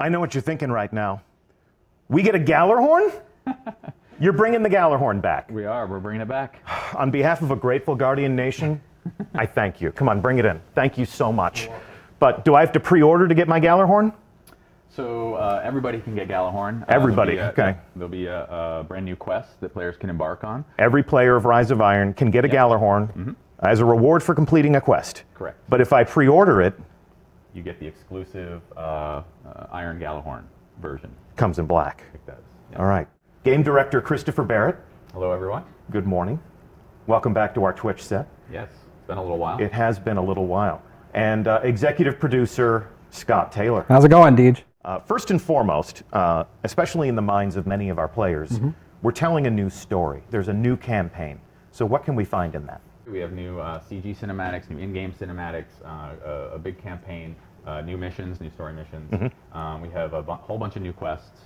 I know what you're thinking right now. We get a Gallarhorn? You're bringing the Gallarhorn back. We are. We're bringing it back. On behalf of a grateful Guardian Nation, I thank you. Come on, bring it in. Thank you so much. But do I have to pre-order to get my Gallarhorn? So everybody can get Gallarhorn. Everybody, okay. There'll be a brand new quest that players can embark on. Every player of Rise of Iron can get a Gallarhorn as a reward for completing a quest. Correct. But if I pre-order it, you get the exclusive Iron Gallarhorn version. Comes in black. It does. All right. Game director Christopher Barrett. Hello, everyone. Good morning. Welcome back to our Twitch set. Yes, it's been a little while. It has been a little while. And executive producer Scott Taylor. How's it going, Deej? First and foremost, especially in the minds of many of our players, we're telling a new story. There's a new campaign. So what can we find in that? We have new CG cinematics, new in-game cinematics, a big campaign, new missions, new story missions. We have a whole bunch of new quests,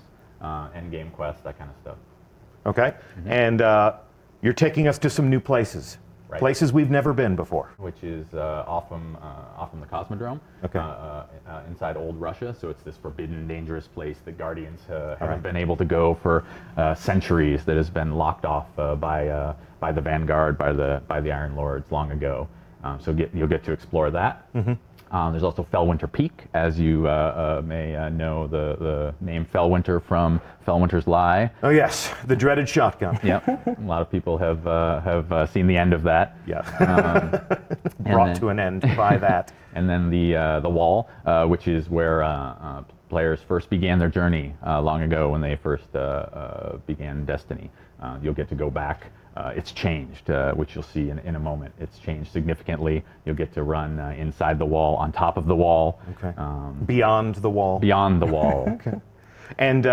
end-game quests, that kind of stuff. Okay. And you're taking us to some new places. Right. Places we've never been before. Which is off from the Cosmodrome, inside old Russia. So it's this forbidden, dangerous place that Guardians haven't been able to go for centuries. That has been locked off by the Vanguard, by the Iron Lords long ago. So you'll get to explore that. There's also Fellwinter Peak, as you may know the name Fellwinter from Fellwinter's Lie. Oh yes, the dreaded shotgun. Yep, a lot of people have seen the end of that. Yeah, brought to an end by that. And then the Wall, which is where players first began their journey long ago when they first began Destiny. You'll get to go back. It's changed, which you'll see in a moment. It's changed significantly. You'll get to run inside the wall, on top of the wall. Okay. Beyond the wall. Beyond the wall. Okay. And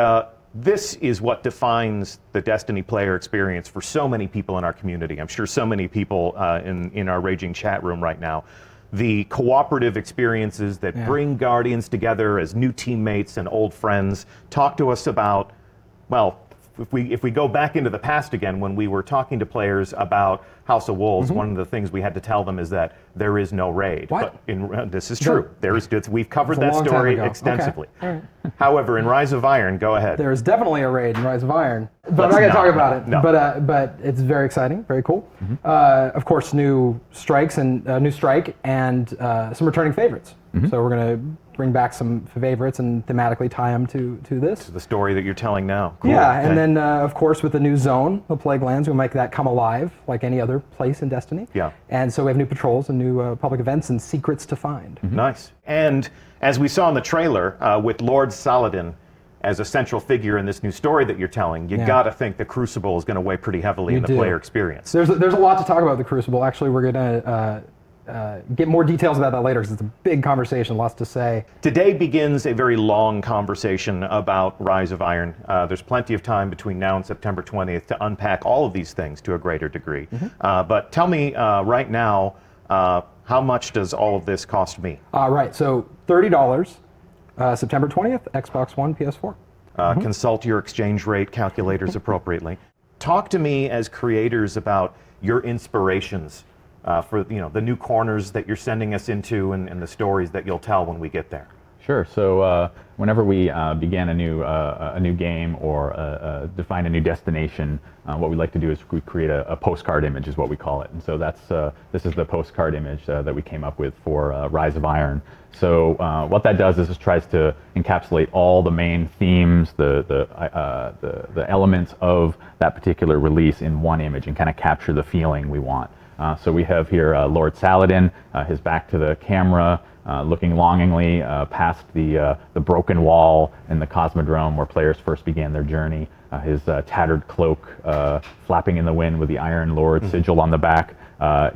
this is what defines the Destiny player experience for so many people in our community. I'm sure so many people in our raging chat room right now. The cooperative experiences that bring Guardians together as new teammates and old friends. Talk to us about, well, if we go back into the past again, when we were talking to players about House of Wolves, one of the things we had to tell them is that there is no raid. What? But this is true. There is. We've covered that long time story ago. extensively. Okay. All right. However, in Rise of Iron, go ahead. There's definitely a raid in Rise of Iron, but I'm Let's not going to not. talk about it. No. But it's very exciting, very cool. Of course, new strikes and new strike and some returning favorites. So we're going to bring back some favorites and thematically tie them to this. The story that you're telling now. Cool. Yeah, Okay. and then of course with the new zone, the Plague Lands, we'll make that come alive like any other place in Destiny. Yeah. And so we have new patrols and new public events and secrets to find. Nice. And as we saw in the trailer, with Lord Saladin as a central figure in this new story that you're telling, you got to think the Crucible is going to weigh pretty heavily in the player experience. There's a lot to talk about the Crucible. Actually, we're going to get more details about that later because it's a big conversation, lots to say. Today begins a very long conversation about Rise of Iron. There's plenty of time between now and September 20th to unpack all of these things to a greater degree. But tell me right now, how much does all of this cost me? Right, so $30, September 20th, Xbox One, PS4. Consult your exchange rate calculators appropriately. Talk to me as creators about your inspirations for the new corners that you're sending us into and the stories that you'll tell when we get there. Sure. So whenever we begin a new game or define a new destination, what we like to do is we create a postcard image, is what we call it. And so this is the postcard image that we came up with for Rise of Iron. So what that does is it tries to encapsulate all the main themes, the elements of that particular release in one image and kind of capture the feeling we want. So we have here Lord Saladin, his back to the camera, looking longingly past the broken wall in the Cosmodrome where players first began their journey. His tattered cloak flapping in the wind with the Iron Lord sigil on the back.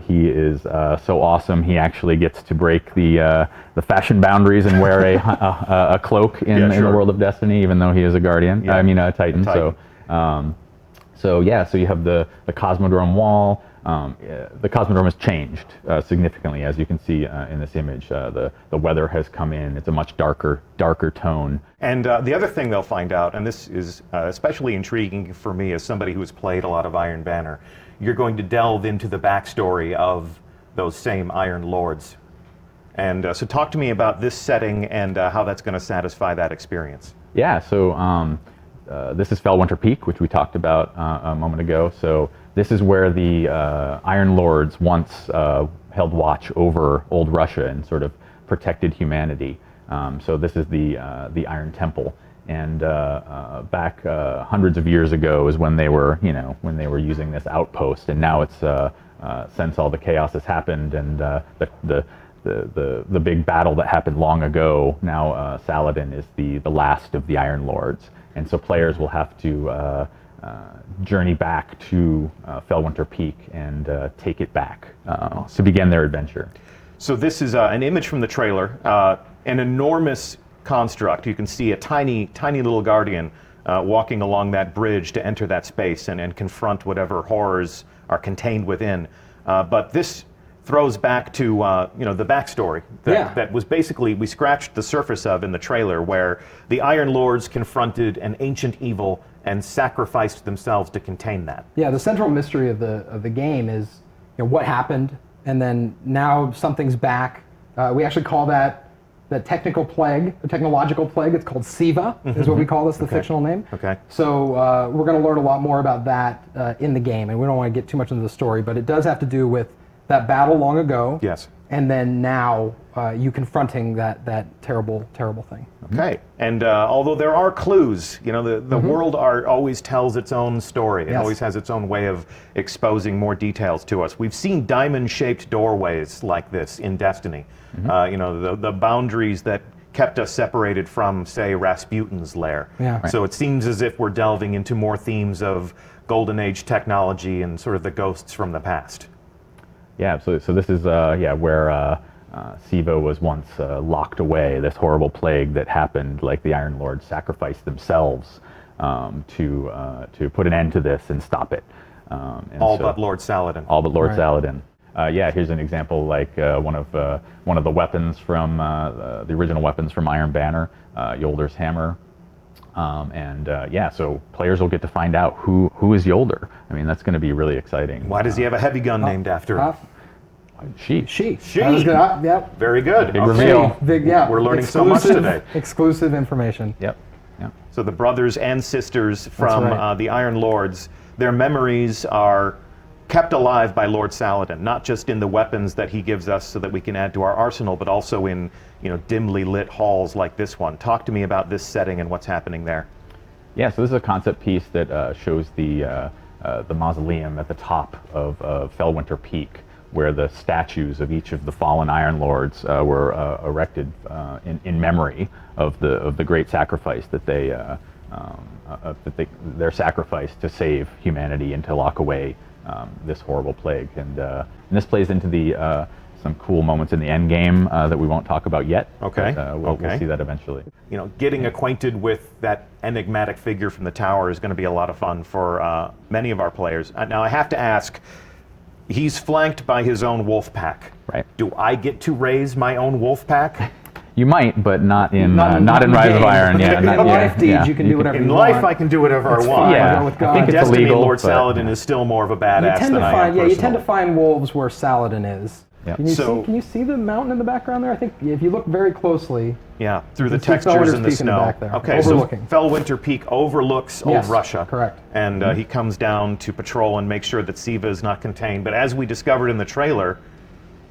He is so awesome. He actually gets to break the fashion boundaries and wear a cloak in the world of Destiny, even though he is a Guardian. Yeah. I mean a Titan. So you have the Cosmodrome wall. The Cosmodrome has changed significantly, as you can see in this image. The weather has come in. It's a much darker tone. And the other thing they'll find out, and this is especially intriguing for me as somebody who has played a lot of Iron Banner, you're going to delve into the backstory of those same Iron Lords. And so talk to me about this setting and how that's going to satisfy that experience. Yeah, so this is Felwinter Peak, which we talked about a moment ago. So this is where the Iron Lords once held watch over old Russia and sort of protected humanity. So this is the Iron Temple. And back hundreds of years ago is when they were, when they were using this outpost. And now it's since all the chaos has happened and the big battle that happened long ago. Now Saladin is the last of the Iron Lords, and so players will have to journey back to Felwinter Peak and take it back to begin their adventure. So this is an image from the trailer, an enormous construct. You can see a tiny little guardian walking along that bridge to enter that space and confront whatever horrors are contained within. But this throws back to the backstory that was basically we scratched the surface of in the trailer, where the Iron Lords confronted an ancient evil and sacrificed themselves to contain that. Yeah, the central mystery of the game is what happened, and then now something's back. We actually call that the technical plague, the technological plague. It's called SIVA, is what we call this, the fictional name. Okay. So we're going to learn a lot more about that in the game, and we don't want to get too much into the story, but it does have to do with that battle long ago. Yes. And then now you confronting that terrible, terrible thing. Okay. And although there are clues, the world art always tells its own story. It always has its own way of exposing more details to us. We've seen diamond-shaped doorways like this in Destiny. The boundaries that kept us separated from, say, Rasputin's lair. Yeah. Right. So it seems as if we're delving into more themes of Golden Age technology and sort of the ghosts from the past. Yeah, so this is where SIVA was once locked away, this horrible plague that happened, like the Iron Lords sacrificed themselves to put an end to this and stop it. But Lord Saladin. All but Lord Saladin. Here's an example, like one of the weapons from the original weapons from Iron Banner, Yolder's hammer. So players will get to find out who is Yolder. I mean, that's going to be really exciting. Why does he have a heavy gun named after him? She. That was good. Yep. Very good. Big reveal. We're learning so much today. Exclusive information. Yep. So the brothers and sisters from right. the Iron Lords, their memories are kept alive by Lord Saladin, not just in the weapons that he gives us so that we can add to our arsenal, but also in dimly lit halls like this one. Talk to me about this setting and what's happening there. Yeah, so this is a concept piece that shows the mausoleum at the top of Felwinter Peak, where the statues of each of the fallen Iron Lords were erected in memory of the great sacrifice that their sacrifice to save humanity and to lock away this horrible plague. And this plays into the some cool moments in the end game that we won't talk about yet. Okay. But, we'll see that eventually. Getting acquainted with that enigmatic figure from the tower is going to be a lot of fun for many of our players. Now, I have to ask, he's flanked by his own wolf pack. Right. Do I get to raise my own wolf pack? You might, but not in Rise of Iron. Yeah, in life deeds, you can do whatever In you life, want. I can do whatever I want. Yeah, with I God. think it's Destiny, illegal. Lord but, Saladin is still more of a badass than I am you tend to personally. find wolves where Saladin is. Yep. Can you see the mountain in the background there? I think if you look very closely. Yeah, through the You can see textures Felwinter's in the Peak in the snow. back there, Okay, overlooking. so Felwinter Peak overlooks old Yes, Russia. correct. And he comes down to patrol and make sure that SIVA is not contained. But as we discovered in the trailer,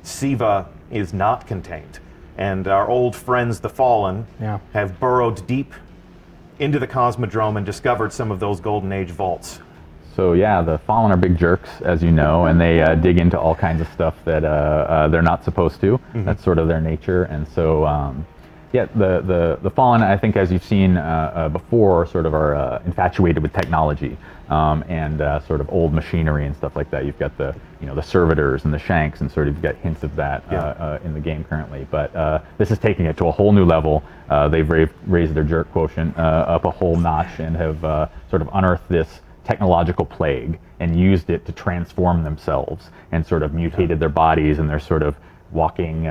SIVA is not contained. And our old friends, the Fallen, have burrowed deep into the Cosmodrome and discovered some of those Golden Age vaults. So yeah, the Fallen are big jerks, as you know, and they dig into all kinds of stuff that they're not supposed to. That's sort of their nature. And so, the Fallen, I think, as you've seen before, sort of are infatuated with technology and sort of old machinery and stuff like that. You've got the servitors and the shanks, and sort of you've got hints of that in the game currently. But this is taking it to a whole new level. They've raised their jerk quotient up a whole notch and have sort of unearthed this technological plague and used it to transform themselves and sort of mutated their bodies, and they're sort of walking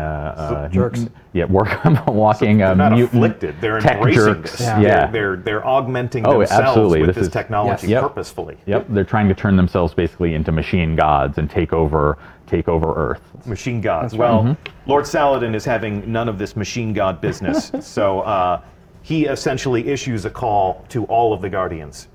jerks. Yeah, walking They're not mutant afflicted. They're tech embracing jerks. this. Yeah. They're augmenting Oh, themselves absolutely. with This this is- technology Yes. Yep. purposefully. Yep, they're trying to turn themselves basically into machine gods and take over Earth. Machine gods. That's Well, right. Lord Saladin is having none of this machine god business. So he essentially issues a call to all of the Guardians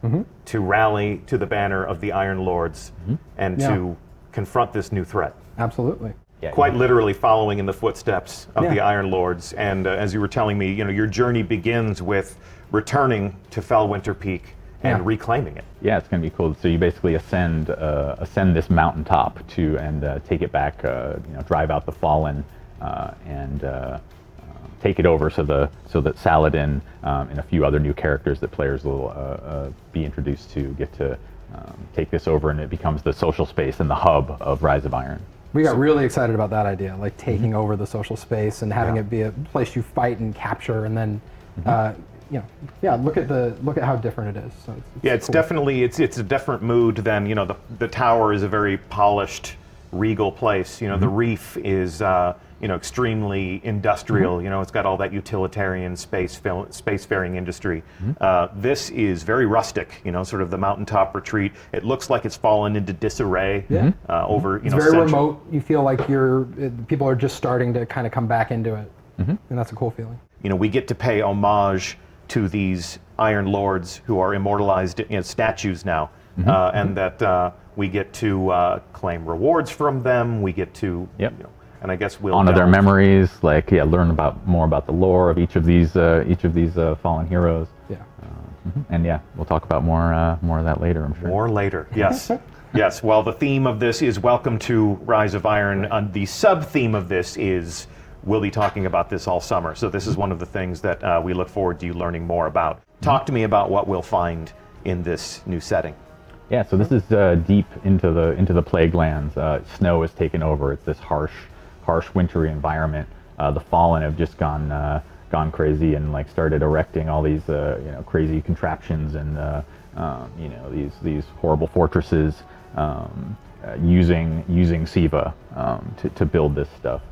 to rally to the banner of the Iron Lords and Yeah. to confront this new threat. Absolutely. Yeah, Quite literally following in the footsteps of Yeah. the Iron Lords. And as you were telling me, your journey begins with returning to Fellwinter Peak and Yeah. reclaiming it. Yeah, it's going to be cool. So you basically ascend this mountaintop and take it back. Drive out the Fallen and take it over. So that Saladin and a few other new characters that players will be introduced to get to take this over, and it becomes the social space and the hub of Rise of Iron. We got really excited about that idea, like taking over the social space and having Yeah. it be a place you fight and capture, and then, look at how different it is. So It's cool. definitely it's a different mood than the tower is a very polished, regal place. The reef is extremely industrial. It's got all that utilitarian spacefaring industry. This is very rustic. Sort of the mountaintop retreat. It looks like it's fallen into disarray. Yeah. Over It's very century- remote. You feel like people are just starting to kind of come back into it, and that's a cool feeling. We get to pay homage to these Iron Lords who are immortalized as statues now, and that we get to claim rewards from them. We get to, Yep. and I guess we'll Honor their delve- memories, learn more about the lore of each of these fallen heroes. Yeah. And yeah, we'll talk about more of that later, I'm sure. More later, yes. Yes, well, the theme of this is Welcome to Rise of Iron. The sub-theme of this is we'll be talking about this all summer. So this is one of the things that we look forward to you learning more about. Talk to me about what we'll find in this new setting. Yeah, so this is deep into the Plague Lands. Snow has taken over. It's this harsh, wintry environment. The Fallen have just gone crazy and started erecting all these crazy contraptions and these horrible fortresses using Siva to build this stuff.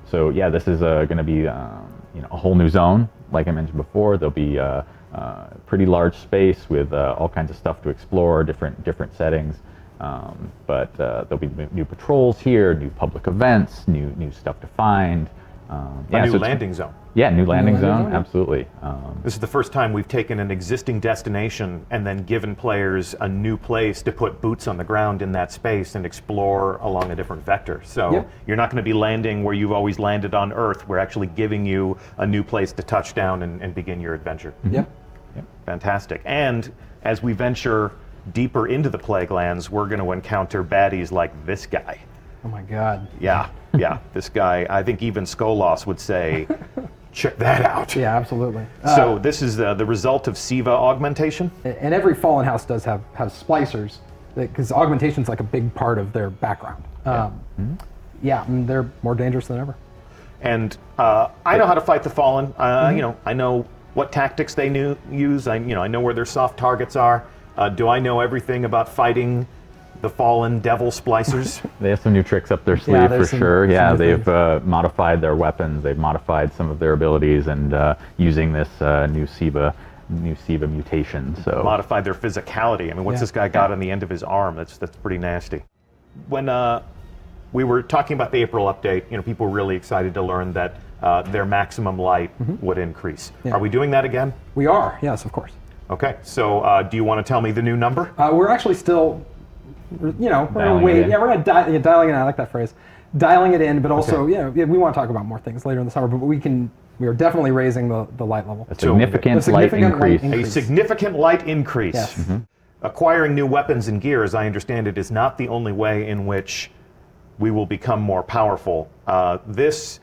So yeah, this is going to be a whole new zone. Like I mentioned before, there'll be pretty large space with all kinds of stuff to explore, different settings. But there'll be new patrols here, new public events, new stuff to find. A new landing zone. Yeah, new landing landing zone, zone, yeah. absolutely. This is the first time we've taken an existing destination and then given players a new place to put boots on the ground in that space and explore along a different vector. So Yep. you're not going to be landing where you've always landed on Earth. We're actually giving you a new place to touch down and begin your adventure. Yeah. Fantastic. And as we venture deeper into the Plague Lands, we're going to encounter baddies like this guy. Oh my God. Yeah, this guy, I think even Skolos would say, check that out. Yeah, absolutely. So this is the result of Siva augmentation? And every Fallen House does have splicers, because augmentation's like a big part of their background. Yeah, and they're more dangerous than ever. And I know how to fight the Fallen. I know what tactics they use. I know where their soft targets are. Do I know everything about fighting the Fallen Devil Splicers? They have some new tricks up their Yeah, sleeve for there's some- sure. some Yeah, new they've modified their weapons. They've modified some of their abilities, and using this new Siva mutation. So Modified their physicality. I mean, what's Yeah. this guy got on the end of his arm? That's pretty nasty. When we were talking about the April update, people were really excited to learn that their maximum light would increase. Yeah. Are we doing that again? We are, yes, of course. Okay, so do you want to tell me the new number? We're actually still, we're Dialing gonna it wait. in. Yeah, we're gonna dialing it in. I like that phrase, dialing it in. But also, we want to talk about more things later in the summer. But we are definitely raising the light level. a significant, A significant light light increase. A significant light increase. Yes. Acquiring new weapons and gear, as I understand it, is not the only way in which we will become more powerful. This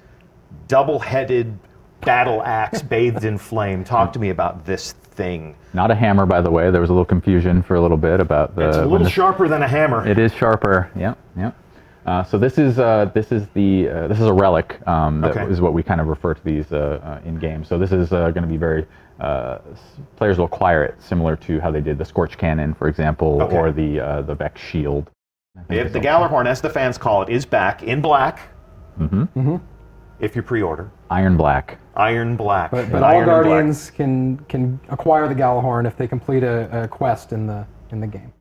double-headed battle axe bathed in flame. Talk to me about this thing. Not a hammer, by the way. There was a little confusion for a little bit about the. It's a when little this- sharper than a hammer. It is sharper. Yep. So this is a relic. That Okay. is what we kind of refer to these in game. So this is going to be very. Players will acquire it similar to how they did the Scorch Cannon, for example, Okay. or the Vex Shield. The Gallarhorn, as the fans call it, is back in black. If you pre-order. Iron Black. Iron Black. But And all Iron and Black. Guardians can acquire the Gjallarhorn if they complete a quest in the game.